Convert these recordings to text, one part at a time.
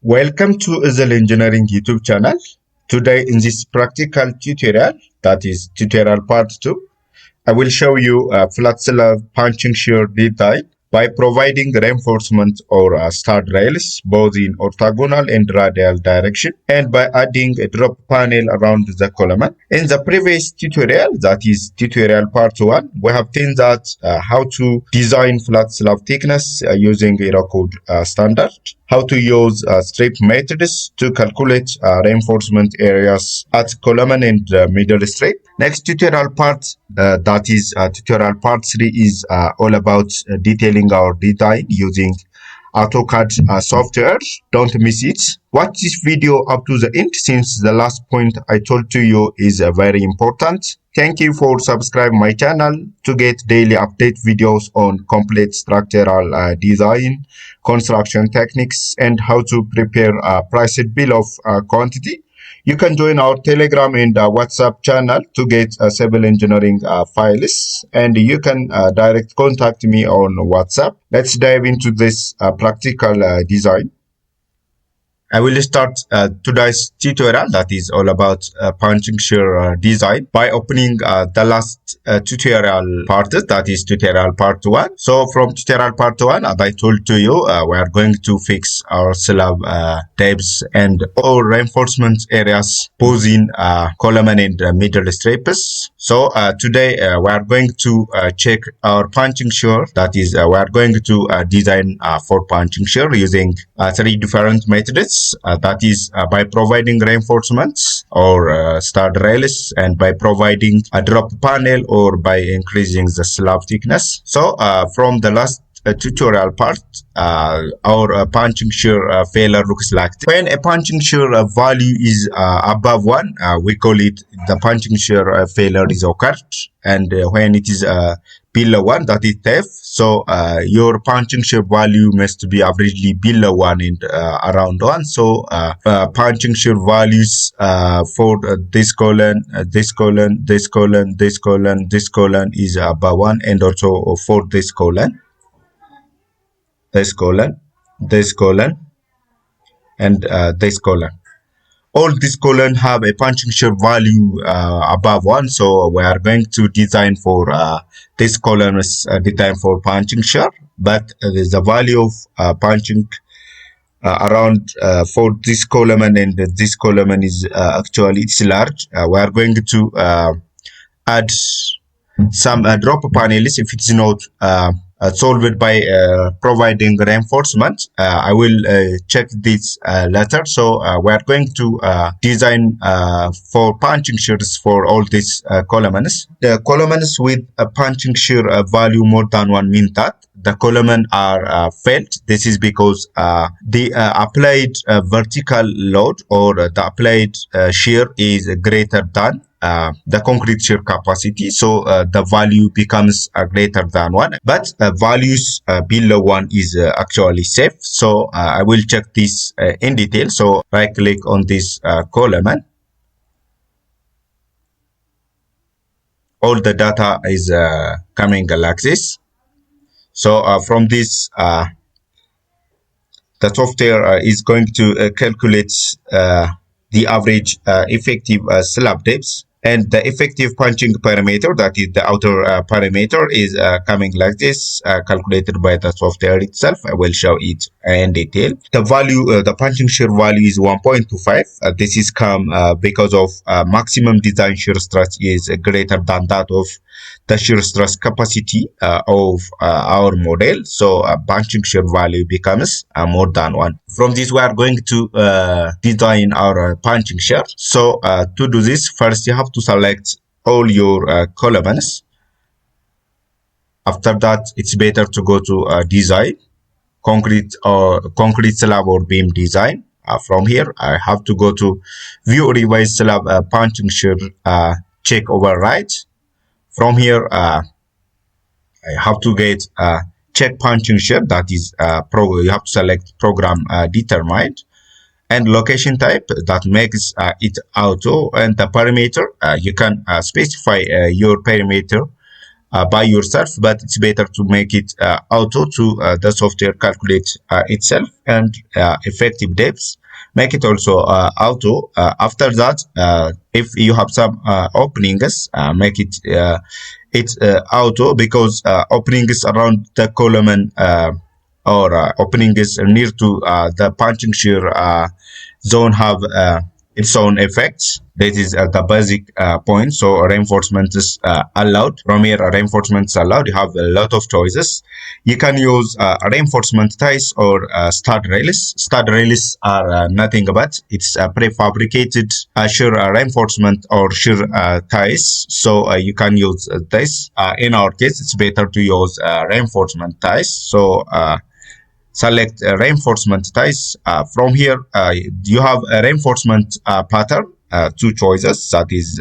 Welcome to Ezel Engineering YouTube channel. Today in this practical tutorial, that is tutorial part 2, I will show you a flat slab punching shear design by providing reinforcement or stud rails both in orthogonal and radial direction, and by adding a drop panel around the column. In the previous tutorial, that is tutorial part 1, we have seen that how to design flat slab thickness using code standard, how to use strip methods to calculate reinforcement areas at column and middle strip. Next tutorial part, that is tutorial part 3, is all about detailing our design using AutoCAD software. Don't miss it. Watch this video up to the end, since the last point I told to you is very important. Thank you for subscribing my channel to get daily update videos on complete structural design, construction techniques, and how to prepare a priced bill of quantity. You can join our Telegram and WhatsApp channel to get civil engineering files, and you can direct contact me on WhatsApp. Let's dive into this practical design. I will start today's tutorial, that is all about punching shear design, by opening the last tutorial part, that is tutorial part 1. So from tutorial part 1, as I told to you, we are going to fix our slab depths and all reinforcement areas both in column and middle strips. So today we are going to check our punching shear, that is we are going to design for punching shear using 3 different methods. That is by providing reinforcements or stud rails, and by providing a drop panel, or by increasing the slab thickness. So from the last tutorial part, our punching shear failure looks like this. When a punching shear value is above 1, we call it the punching shear failure is occurred, and when it is below 1, that is theft. So your punching shear value must be averagely below 1 and around 1. So punching shear values for this column, this column, this column, this column, this column is above 1, and also for this column, this column, this column, and this column. All these columns have a punching shear value above 1, so we are going to design for this column is designed for punching shear, but the value of punching around for this column and this column is actually it's large. We are going to add some drop panels if it's not solved by providing reinforcement. I will check this later. So we are going to design for punching shears for all these columns. The columns with a punching shear value more than 1 mean that the columns are failed. This is because the applied vertical load, or the applied shear, is greater than the concrete shear capacity, so the value becomes greater than 1, but values below 1 is actually safe. So I will check this in detail. So right click on this column, all the data is coming like this. So from this the software is going to calculate the average effective slab depths, and the effective punching parameter, that is the outer parameter, is coming like this, calculated by the software itself. I will show it in detail. The value, the punching shear value is 1.25. This is come because of maximum design shear stress is greater than that of the shear stress capacity of our model. So punching shear value becomes more than 1. From this, we are going to design our punching shear. So to do this, first you have to select all your columns. After that, it's better to go to design, concrete slab or beam design. From here, I have to go to view revise slab punching shear, check override. From here, I have to get check punching shear, that is you have to select program determined, and location type, that makes it auto, and the parameter, you can specify your parameter by yourself, but it's better to make it auto to the software calculate itself, and effective depths make it also auto. After that, if you have some openings, make it it's auto, because openings around the column or opening is near to the punching shear zone have its own effects. That is the basic point. So reinforcement is allowed. From here, reinforcement is allowed. You have a lot of choices. You can use reinforcement ties or stud rails. Stud rails are nothing but it's a prefabricated shear reinforcement or shear ties. So you can use this. In our case, it's better to use reinforcement ties. So select reinforcement ties. From here, you have a reinforcement pattern, two choices, that is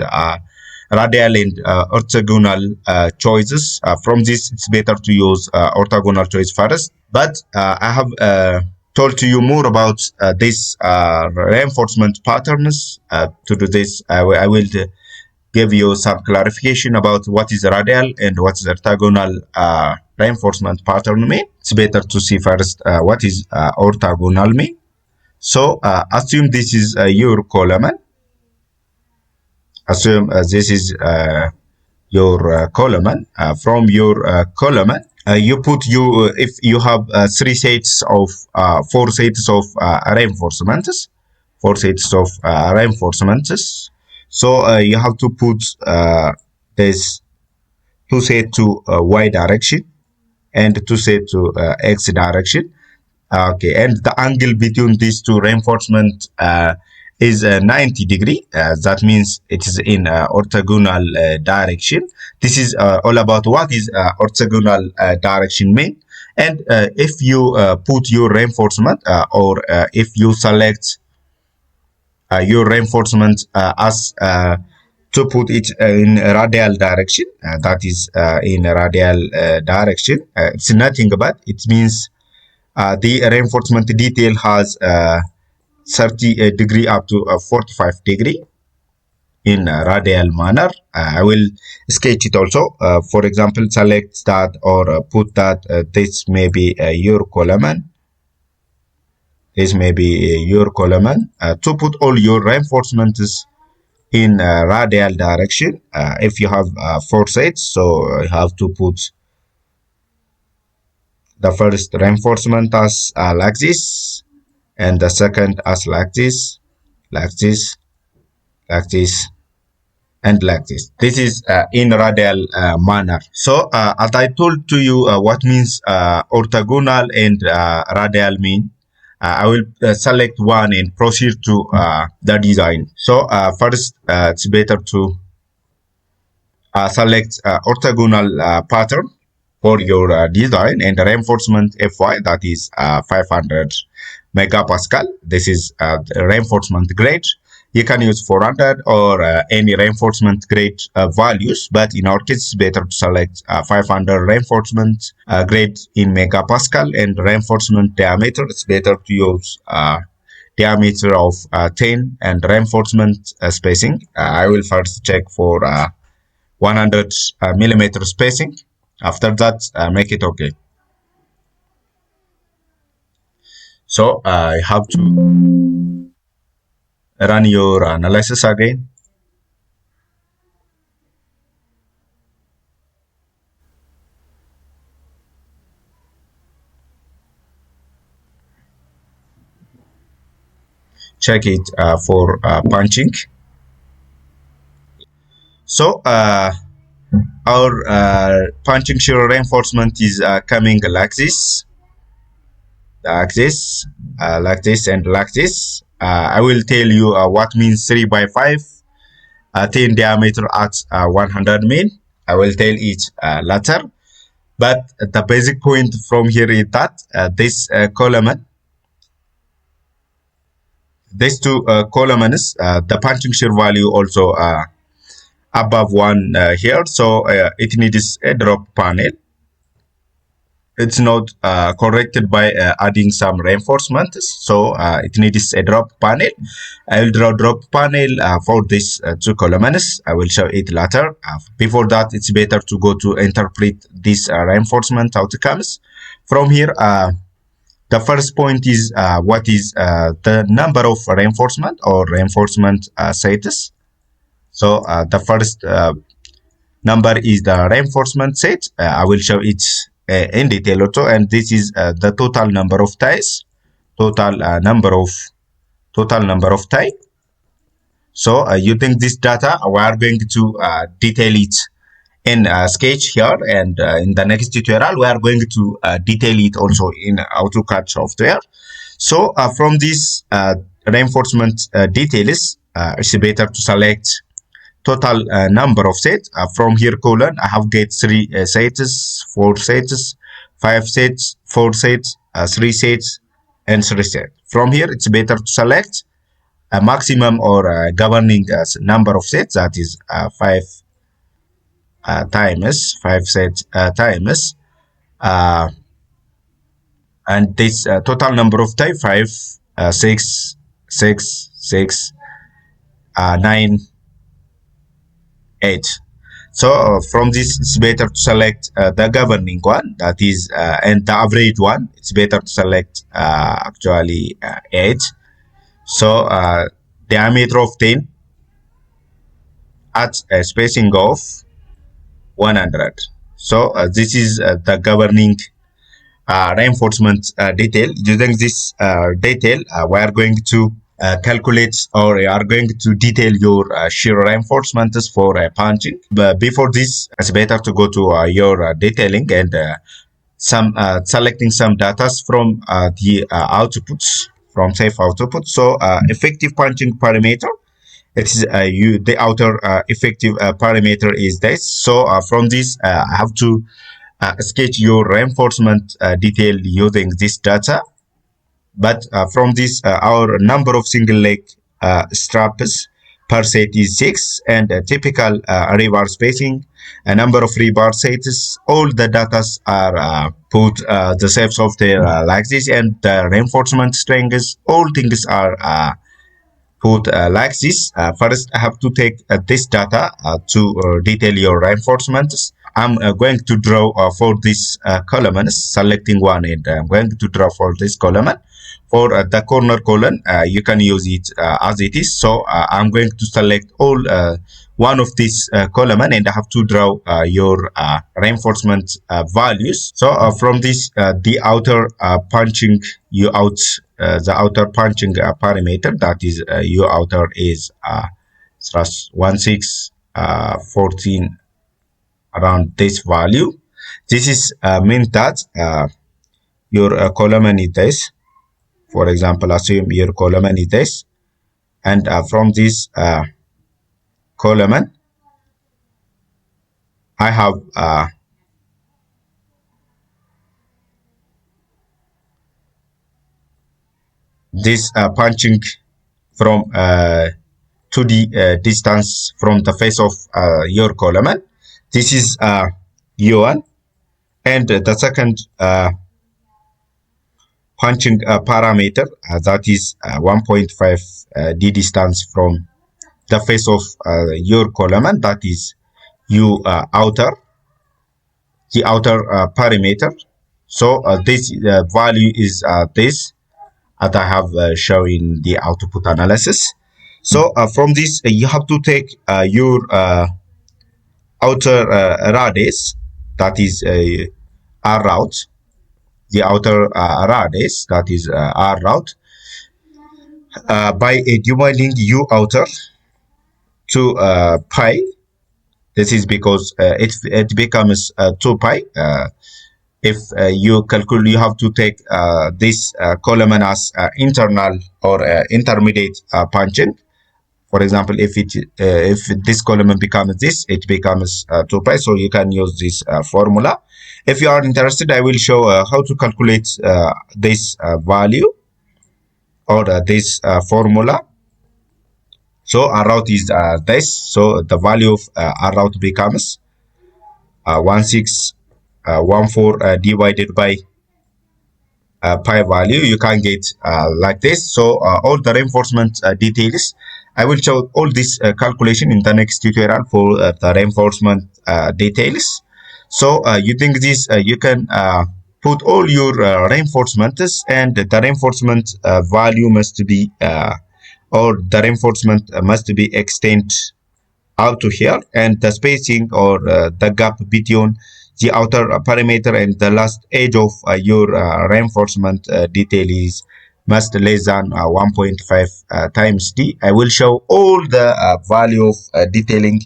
radial and orthogonal choices. From this, it's better to use orthogonal choice first. But I have told to you more about this reinforcement patterns. To do this, I will give you some clarification about what is radial and what is orthogonal reinforcement pattern mean. It's better to see first what is orthogonal mean. So assume this is your column. Assume this is your column. From your column, you put if you have three sets of four sets of reinforcements, four sets of reinforcements. So you have to put this two set to y direction and two set to x direction. Okay, and the angle between these two reinforcement is 90 degree. That means it is in orthogonal direction. This is all about what is orthogonal direction mean. And if you put your reinforcement or if you select your reinforcement as to put it in radial direction, that is in radial direction, it's nothing but it means the reinforcement detail has 30 degree up to 45 degree in radial manner. I will sketch it also. For example, select that or put that this may be your column. This may be your column. To put all your reinforcements in radial direction, if you have four sets, so you have to put the first reinforcement as like this, and the second as like this, like this, like this, and like this. This is in radial manner. So as I told to you what means orthogonal and radial mean, I will select one and proceed to the design. So first, it's better to select orthogonal pattern for your design, and reinforcement Fy, that is 500 megapascal. This is the reinforcement grade. You can use 400 or any reinforcement grade values, but in our case, it's better to select 500 reinforcement grade in megapascal, and reinforcement diameter. It's better to use diameter of 10, and reinforcement spacing. I will first check for 100 millimeter spacing. After that, make it okay. So I have to run your analysis again. Check it for punching. So our punching shear reinforcement is coming like this, like this, like this, and like this. I will tell you what means 3 by 5 10 diameter at 100 min. I will tell each later. But the basic point from here is that this column, these two columns, the punching shear value also above 1 here. So it needs a drop panel. it's not corrected by adding some reinforcements. So it needs a drop panel. I will draw drop panel for this two columns. I will show it later. Before that, it's better to go to interpret this reinforcement outcomes. From here, the first point is what is the number of reinforcement or reinforcement sets. So the first number is the reinforcement set. I will show it in detail also, and this is the total number of ties, total number of tie. So using this data, we are going to detail it in Sketch here, and in the next tutorial, we are going to detail it also in AutoCAD software. So from this reinforcement details, it's better to select total number of sets. From here column, I have get 3 sets, 4 sets, 5 sets, 4 sets, 3 sets, and 3 sets. From here, it's better to select a maximum or governing number of sets, that is 5 times 5 sets times and this total number of type 5 6 6 6 9 8. So from this, it's better to select the governing one, that is and the average one. It's better to select actually 8. So diameter of 10 at a spacing of 100. So this is the governing reinforcement detail. Using this detail, we are going to calculate, or we are going to detail your shear reinforcements for punching. But before this, it's better to go to your detailing and selecting some data from the outputs, from safe output. So effective punching parameter, it's the outer effective parameter is this. So from this, I have to sketch your reinforcement detail using this data. But from this, our number of single leg straps per set is 6, and typical rebar spacing, a number of rebar sets, all the data are put the safe software like this, and the reinforcement strengths, all things are put like this. First, I have to take this data to detail your reinforcements. I'm going to draw for this column, selecting one, and I'm going to draw for this column. For the corner column, you can use it as it is. So I'm going to select all one of these column, and I have to draw your reinforcement values. So from this, the outer punching you out, the outer punching parameter, that is u outer is /1614, around this value. This is means that your column is this. For example, assume your column is this, and from this column, I have this punching from to the distance from the face of your column. This is U1, and the second punching parameter, that is 1.5 d distance from the face of your column, that is U outer, the outer parameter. So this value is this, as I have shown in the output analysis. So from this, you have to take your outer radius, that is R route, the outer radius, that is R route, by dividing U outer to pi. This is because it becomes 2 pi. If you calculate, you have to take this column as internal or intermediate punching. For example, if this column becomes this, it becomes 2 pi. So you can use this formula. If you are interested, I will show how to calculate this value or this formula. So R route is this. So the value of R route becomes 1614 divided by pi value. You can get like this. So all the reinforcement details, I will show all this calculation in the next tutorial for the reinforcement details. So using this, you can put all your reinforcements, and the reinforcement value must be or the reinforcement must be extended out to here, and the spacing or the gap between the outer perimeter and the last edge of your reinforcement detail is must less than 1.5 times d. I will show all the value of detailing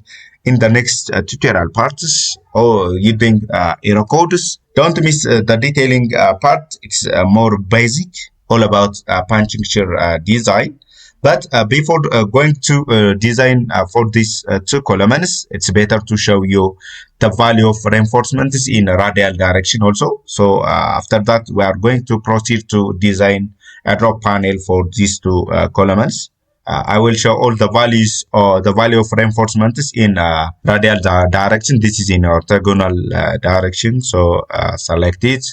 in the next tutorial parts or using error codes. Don't miss the detailing part. It's more basic, all about punching shear design. But before going to design for these two columns, it's better to show you the value of reinforcements in radial direction also. So after that, we are going to proceed to design a drop panel for these two columns. I will show all the values or the value of reinforcements in radial direction. This is in orthogonal direction. So select it,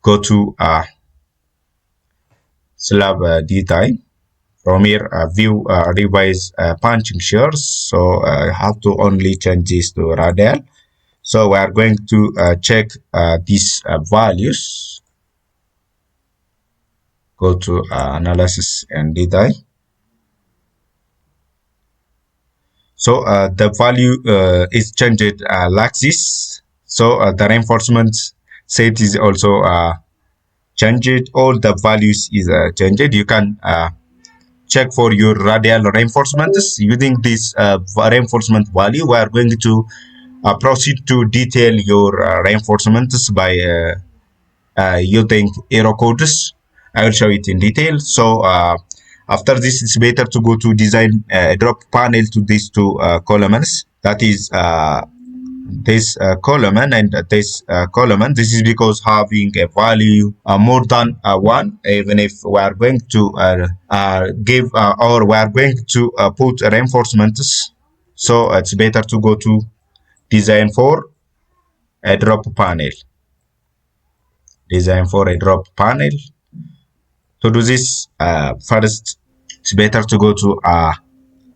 go to slab design. From here, view revise punching shears. So I have to only change this to radial. So we are going to check these values. Go to analysis and design. So the value is changed like this. So the reinforcement set is also changed. All the values is changed. You can check for your radial reinforcements using this reinforcement value. We are going to proceed to detail your reinforcements by using arrow codes. I will show it in detail. So after this, it's better to go to design a drop panel to these two columns. That is this column and this column. This is because having a value more than 1, even if we are going to give or we are going to put reinforcements. So it's better to go to design for a drop panel. Design for a drop panel. To do this, first it's better to go to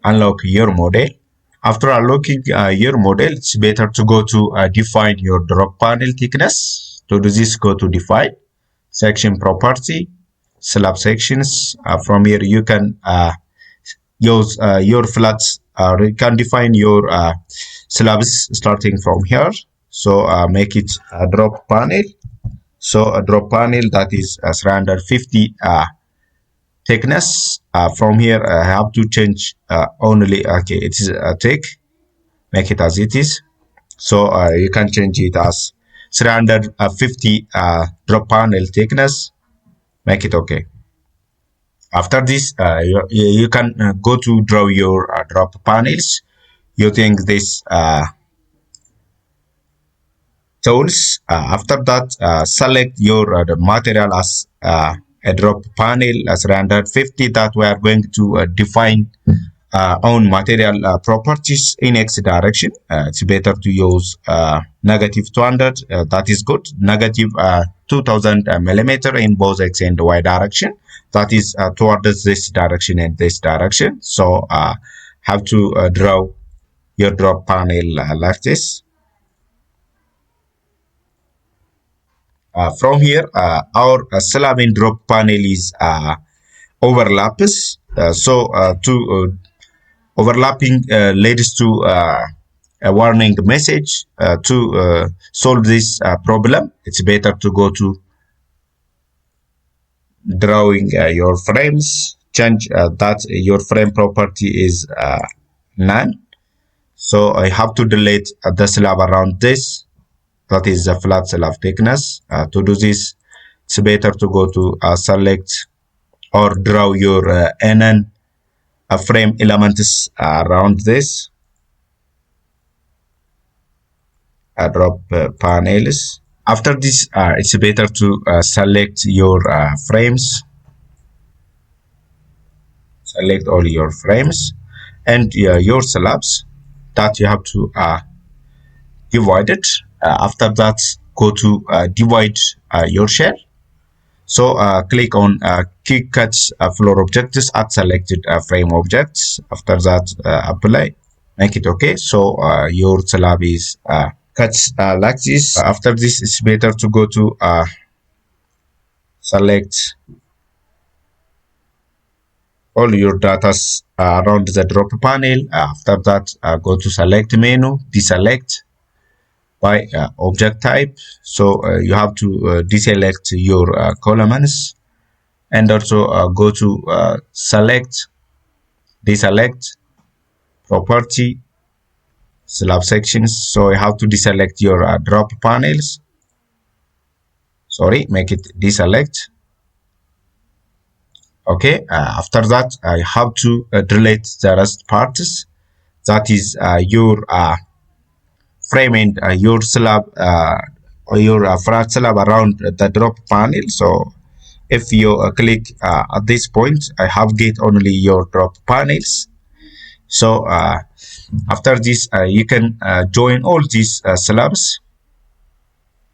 unlock your model. After unlocking your model, it's better to go to define your drop panel thickness. To do this, go to define, section property, slab sections. From here, you can use your flats, you can define your slabs starting from here. So make it a drop panel. So a drop panel that is 350 thickness. From here, I have to change only, okay, it is a thick, make it as it is. So you can change it as 350 drop panel thickness, make it okay. After this, you can go to draw your drop panels using this tools. After that, select your the material as a drop panel as 350 that we are going to define on material properties in X direction. It's better to use negative 200, that is good, negative 2000 millimeter in both X and Y direction, that is towards this direction and this direction. So have to draw your drop panel like this. From here, our slab and drop panel is overlaps. To overlapping leads to a warning message. To solve this problem, it's better to go to drawing your frames. Change that your frame property is none. So I have to delete the slab around this. That is the flat slab thickness. To do this, it's better to go to select or draw your NN frame elements around this. Drop panels. After this, it's better to select your frames. Select all your frames and your slabs that you have to divide it. After that, go to divide your shell. So click on quick cut floor objects at selected frame objects. After that, apply, make it okay. So your slab is cut like this. After this, it's better to go to select all your data around the drop panel. After that, go to select menu, deselect by object type. So you have to deselect your columns, and also go to select, deselect, property, slab sections. So you have to deselect your drop panels. Sorry, make it deselect. Okay, after that, I have to delete the rest parts. That is your frame and your slab or your flat slab around the drop panel. So if you click at this point, I have get only your drop panels. So after this, you can join all these slabs.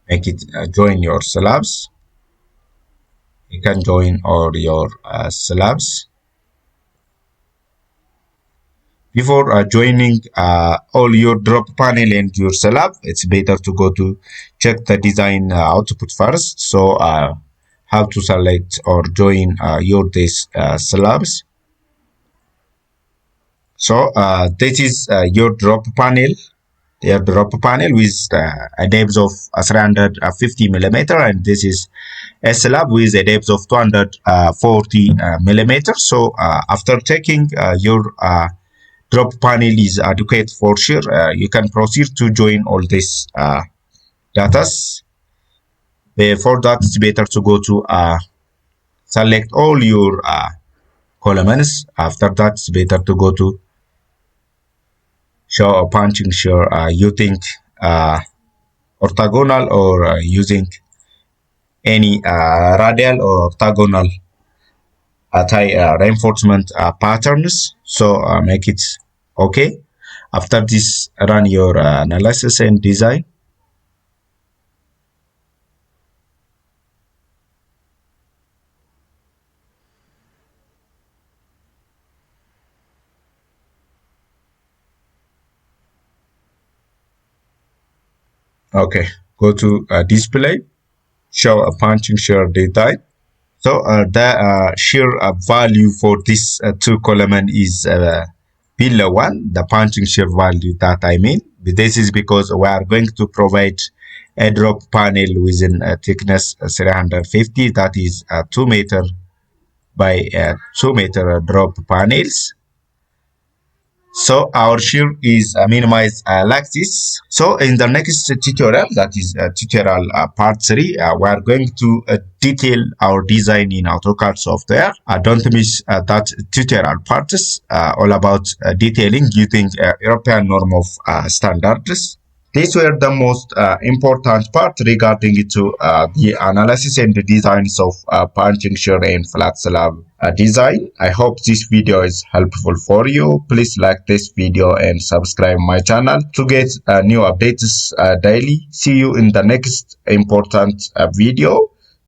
Make it join your slabs. You can join all your slabs. Before joining all your drop panel and your slab, it's better to go to check the design output first. So how to select or join your these slabs. So this is your drop panel. Your drop panel with a depth of 350 millimeter, and this is a slab with a depth of 240 millimeters. So after checking your drop panel is adequate for shear, you can proceed to join all this datas. For that, it's better to go to select all your columns. After that, it's better to go to show a punching shear using orthogonal or using any radial or orthogonal reinforcement patterns. So make it okay. After this, run your analysis and design. Okay, go to display, show a punching shear data. So the shear value for this two column is below 1, the punching shear value that I mean. This is because we are going to provide a drop panel within a thickness 350, that is 2 meter by 2 meter drop panels. So our shear is minimized like this. So in the next tutorial, that is tutorial part 3, we are going to detail our design in AutoCAD software. Don't miss that tutorial parts all about detailing using European norm of standards. These were the most important part regarding to the analysis and the designs of punching shear and flat slab design. I hope this video is helpful for you. Please like this video and subscribe my channel to get new updates daily. See you in the next important video.